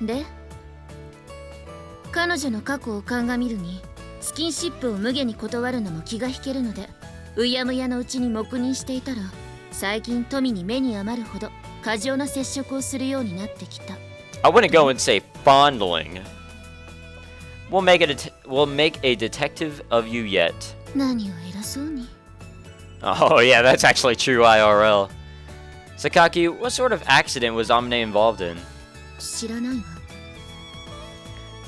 で、彼女の過去を鑑みるにスキンシップを無下に断るのも気が引けるので、うやむやのうちに黙認していたら、最近富に目に余るほど過剰な接触をするようになってきた。 I wouldn't go and say fondling. We'll make a detective of you yet. 何を偉そうに。 Oh yeah, that's actually true IRL. Sakaki, what sort of accident was Amane involved in? 知らないわ。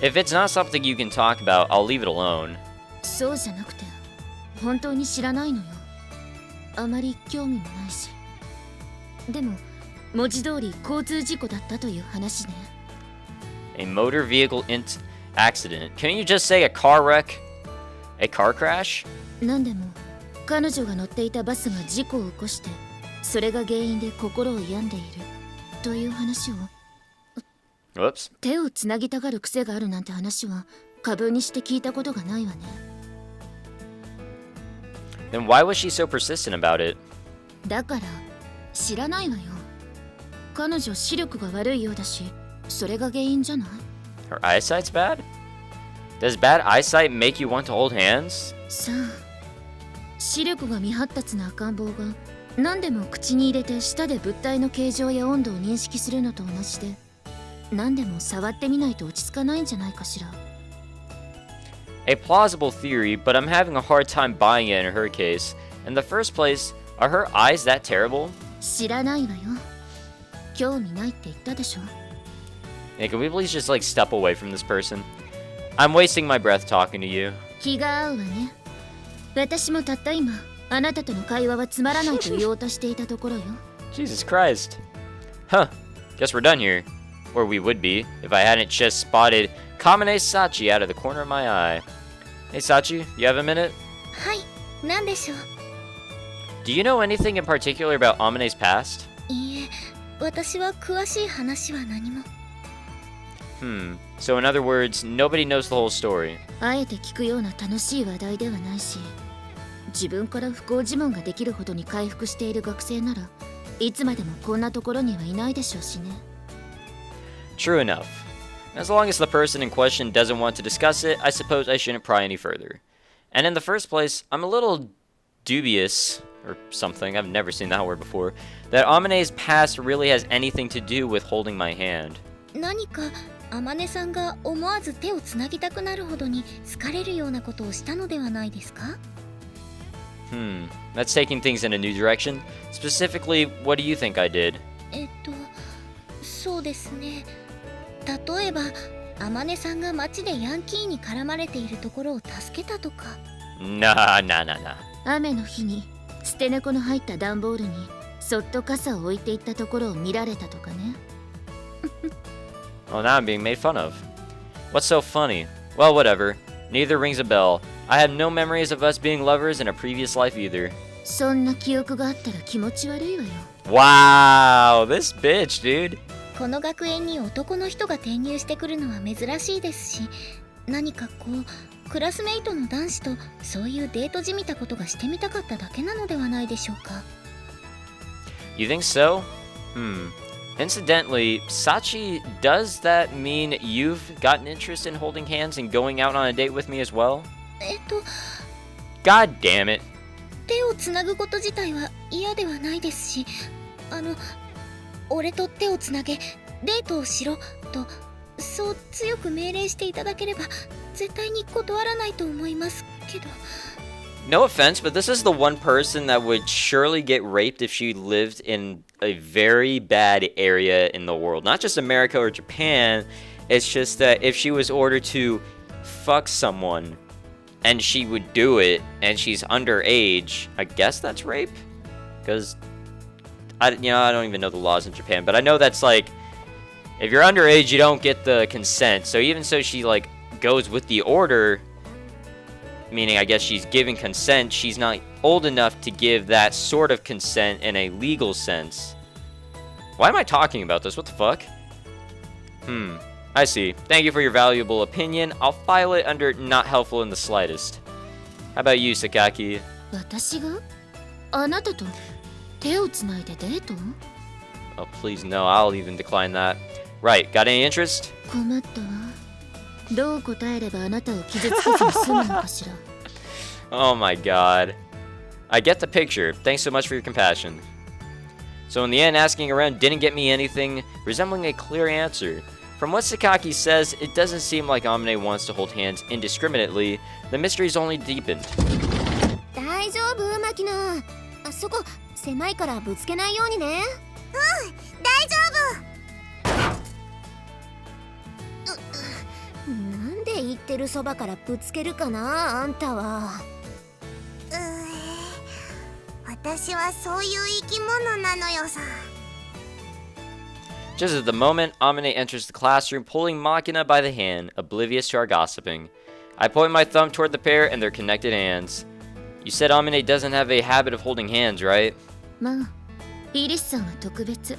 If it's not something you can talk about, I'll leave it alone. そうじゃなくて、本当に知らないのよ。あまり興味もないし。でも、文字通り交通事故だったという話ね。A motor vehicle accident. Can't you just say a car wreck? A car crash? なんでも、彼女が乗っていたバスが事故を起こして、それが原因で心を病んでいるという話を。Whoops. 手をつなぎたがる癖があるなんて話は過分にして聞いたことがないわね。 Then why was she so persistent about it? だから知らないわよ。彼女視力が悪いようだし、それが原因じゃない？ Her eyesight's bad? Does bad eyesight make you want to hold hands? さあ、視力が未発達な赤ん坊が何でも口に入れて舌で物体の形状や温度を認識するのと同じで、何でも触ってみないと落ち着かないんじゃないかしら。 A plausible theory, but I'm having a hard time buying it in her case. In the first place, are her eyes that terrible? 知らないわよ。興味ないって言ったでしょ。 Hey, can we please just like step away from this person? I'm wasting my breath talking to you. 気が合うわね。私もたった今、あなたとの会話はつまらないと言おうとしていたところよ。 Jesus Christ. Huh. Guess we're done here. Or we would be, if I hadn't just spotted Kamane Sachi out of the corner of my eye. Hey Sachi, you have a minute? はい、なんでしょう。 Do you know anything in particular about Amane's past? いいえ、私は詳しい話は何も。 So in other words, nobody knows the whole story. あえて聞くような楽しい話題ではないし、自分から不幸自問ができるほどに回復している学生ならいつまでもこんなところにはいないでしょうしね。 True enough. As long as the person in question doesn't want to discuss it, I suppose I shouldn't pry any further. And in the first place, I'm a little dubious, or something, I've never seen that word before, that Amane's past really has anything to do with holding my hand. 何かAmaneさんが思わず手をつなぎたくなるほどに好かれるようなことをしたのではないですか？ That's taking things in a new direction. Specifically, what do you think I did? そうですね。例えば、Amaneさんが街でヤンキーに絡まれているところを助けたとか。Nah. 雨の日に捨て猫の入った段ボールにそっと傘を置いていったところを見られたとかね。Well, now I'm being made fun of. What's so funny? Well, whatever. Neither rings a bell. I have no memories of us being lovers in a previous life either. そんな記憶があったら気持ち悪いわよ。 Wow, this bitch, dude. この学園に男の人が転入してくるのは珍しいですし、何かこうクラスメイトの男子とそういうデートじみたことがしてみたかっただけなのではないでしょうか。 You think so? Incidentally, Sachi, does that mean you've gotten interest in holding hands and going out on a date with me as well? God damn it. 手をつなぐこと自体は嫌ではないですし、俺と手をつなげデートをしろとそう強く命令していただければ絶対に断らないと思いますけど。 No offense, but this is the one person that would surely get raped if she lived in a very bad area in the world. Not just America or Japan, it's just that if she was ordered to fuck someone and she would do it and she's underage, I guess that's rape? Because I don't even know the laws in Japan, but I know that's like, if you're underage, you don't get the consent. So even so she like goes with the order, meaning I guess she's giving consent, she's not old enough to give that sort of consent in a legal sense. Why am I talking about this? What the fuck? I see. Thank you for your valuable opinion. I'll file it under not helpful in the slightest. How about you, Sakaki? 私があなたと手をつないでデート？ Oh, please no, I'll even decline that. Right, got any interest? 困ったわ。どう答えればあなたを傷つけずに済むのかしら。Oh my god. I get the picture. Thanks so much for your compassion. So in the end, asking around didn't get me anything resembling a clear answer. From what Sakaki says, it doesn't seem like Amane wants to hold hands indiscriminately. The mystery's only deepened. 大丈夫、牧野。あそこ狭いからぶつけないようにね。大丈なんで言ってるそばからぶつけるかな、あんたは。私はそういう生き物なのよさ。 Just at the moment, Amane enters the classroom, pulling Makina by the hand, oblivious to our gossiping. I point my thumb toward the pair and their connected hands. You said Amane doesn't have a habit of holding hands, right? まあ、イリスさんは特別。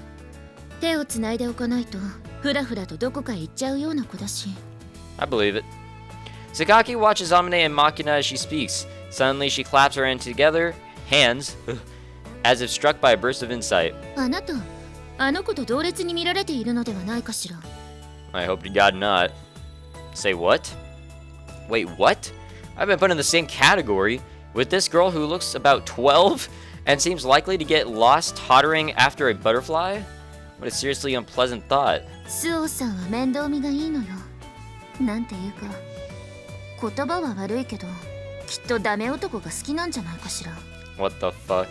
手をつないでおかないと、ふらふらとどこかへ行っちゃうような子だし。I believe it. Sakaki watches Amane and Makina as she speaks. Suddenly, she claps her hands together, as if struck by a burst of insight. あなた、あの子と同列に見られているのではないかしら。I hope to God not. Say what? Wait, what? I've been put in the same category with this girl who looks about 12 and seems likely to get lost tottering after a butterfly? What a seriously unpleasant thought. スオさんは面倒見がいいのよ。なんていうか、言葉は悪いけど、きっとダメ男が好きなんじゃないかしら。What the fuck?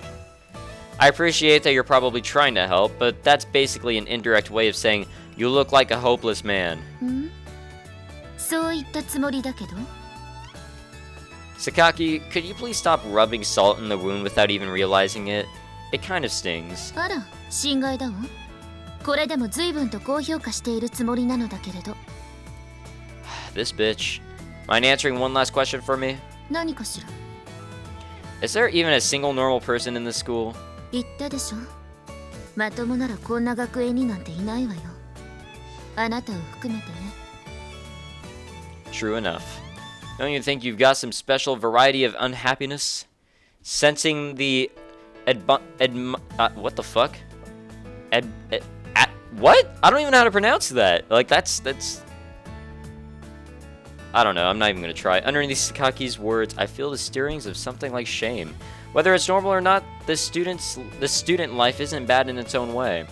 I appreciate that you're probably trying to help, but that's basically an indirect way of saying you look like a hopeless man. そう言ったつもりだけど。Sakaki, could you please stop rubbing salt in the wound without even realizing it? It kind of stings. あら、心外だわ。これでも随分と高評価しているつもりなのだけれど。This bitch. Mind answering one last question for me? 何かしら。Is there even a single normal person in this school? 言ったでしょ。まともならこんな学園になんていないわよ。あなたを含めてね。True enough. Don't you think you've got some special variety of unhappiness? Sensing the what the fuck? What? I don't even know how to pronounce that. Like that's I don't know, I'm not even gonna try. Underneath Sakaki's words, I feel the stirrings of something like shame. Whether it's normal or not, the student life isn't bad in its own way.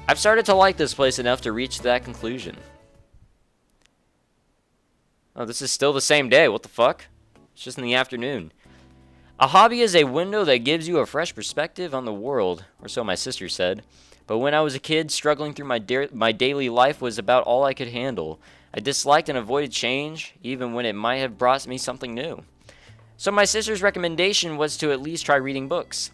I've started to like this place enough to reach that conclusion. Oh, this is still the same day, what the fuck? It's just in the afternoon. A hobby is a window that gives you a fresh perspective on the world, or so my sister said. But when I was a kid, struggling through my daily life was about all I could handle. I disliked and avoided change, even when it might have brought me something new. So my sister's recommendation was to at least try reading books.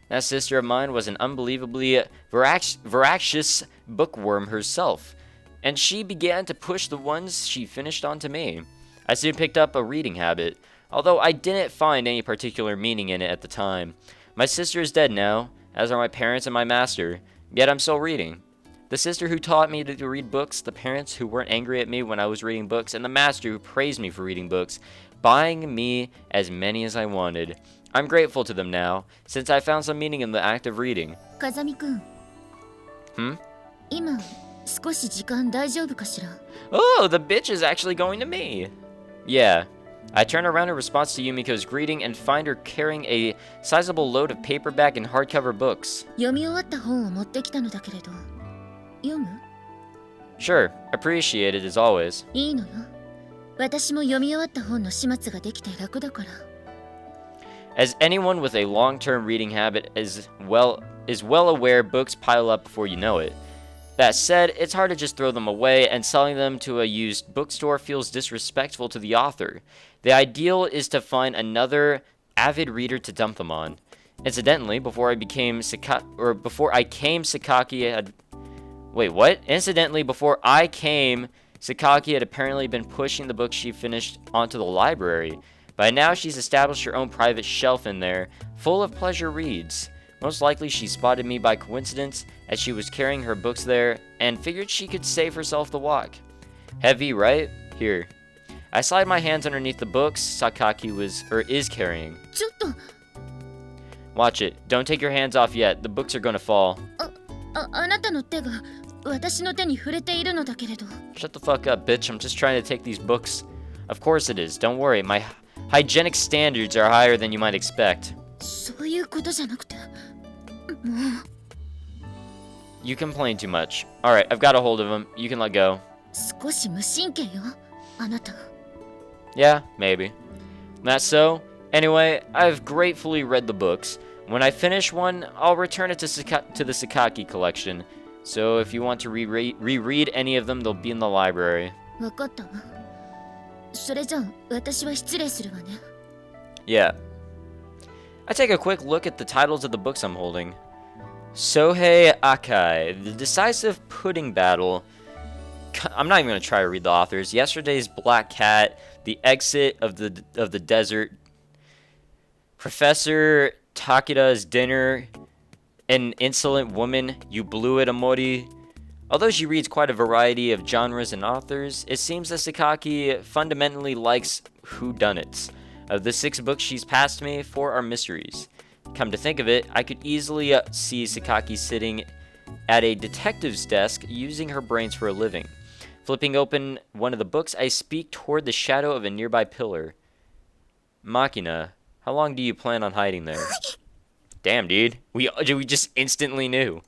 That sister of mine was an unbelievably voracious bookworm herself, and she began to push the ones she finished onto me. I soon picked up a reading habit, although I didn't find any particular meaning in it at the time. My sister is dead now, as are my parents and my master, yet I'm still reading. The sister who taught me to read books, the parents who weren't angry at me when I was reading books, and the master who praised me for reading books, buying me as many as I wanted. I'm grateful to them now, since I found some meaning in the act of reading. 風見くん。今、少し時間大丈夫かしら。 Oh, the bitch is actually going to me. Yeah. I turn around in response to Yumiko's greeting and find her carrying a sizable load of paperback and hardcover books. 読み終わった本を持ってきたのだけれど。読む？ Sure, appreciate it as always. いいのよ。私も読み終わった本の始末ができて楽だから。As anyone with a long-term reading habit is well aware, books pile up before you know it. That said, it's hard to just throw them away, and selling them to a used bookstore feels disrespectful to the author. The ideal is to find another avid reader to dump them on. Incidentally, before I came Sakaki had... Wait, what? Incidentally, before I came, Sakaki had apparently been pushing the books she finished onto the library. By now, she's established her own private shelf in there, full of pleasure reads. Most likely, she spotted me by coincidence as she was carrying her books there and figured she could save herself the walk. Heavy, right? Here. I slide my hands underneath the books Sakaki is carrying. ちょっと。 Watch it. Don't take your hands off yet. The books are gonna fall. あなたの手が私の手に触れているのだけれど。 Shut the fuck up, bitch. I'm just trying to take these books. Of course it is. Don't worry. My hygienic standards are higher than you might expect. そういうことじゃなくて、もう You complain too much. Alright, I've got a hold of him. You can let go. 少し無神経よ、あなた。 Yeah, maybe. Not so? Anyway, I've gratefully read the books. When I finish one, I'll return it to the Sakaki collection. So if you want to reread any of them, they'll be in the library. わかったわ。それじゃあ、私は失礼するわね。 Yeah. I take a quick look at the titles of the books I'm holding. Sohei Akai, The Decisive Pudding Battle. I'm not even going to try to read the authors. Yesterday's Black Cat, The Exit of the Desert, Professor Takeda's Dinner, An Insolent Woman, You Blew It, Amori. Although she reads quite a variety of genres and authors, it seems that Sakaki fundamentally likes whodunits. Of the 6 books she's passed me, 4 are mysteries. Come to think of it, I could easily see Sakaki sitting at a detective's desk using her brains for a living. Flipping open one of the books, I speak toward the shadow of a nearby pillar. Machina, how long do you plan on hiding there? Damn, dude. We just instantly knew.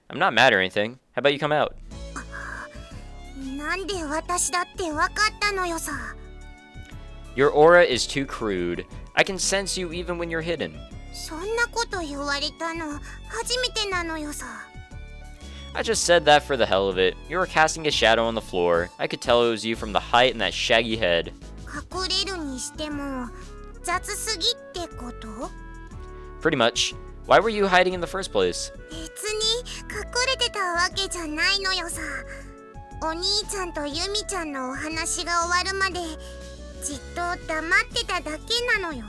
I'm not mad or anything. How about you come out? なんで私だってわかったのよさ。 Your aura is too crude. I can sense you even when you're hidden. そんなこと言われたの初めてなのよさ。 I just said that for the hell of it. You were casting a shadow on the floor. I could tell it was you from the height and that shaggy head. 隠れるにしても雑すぎってこと？ Pretty much. Why were you hiding in the first place? 別に隠れてたわけじゃないのよさ。お兄ちゃんとユミちゃんのお話が終わるまでじっと黙ってただけなのよ。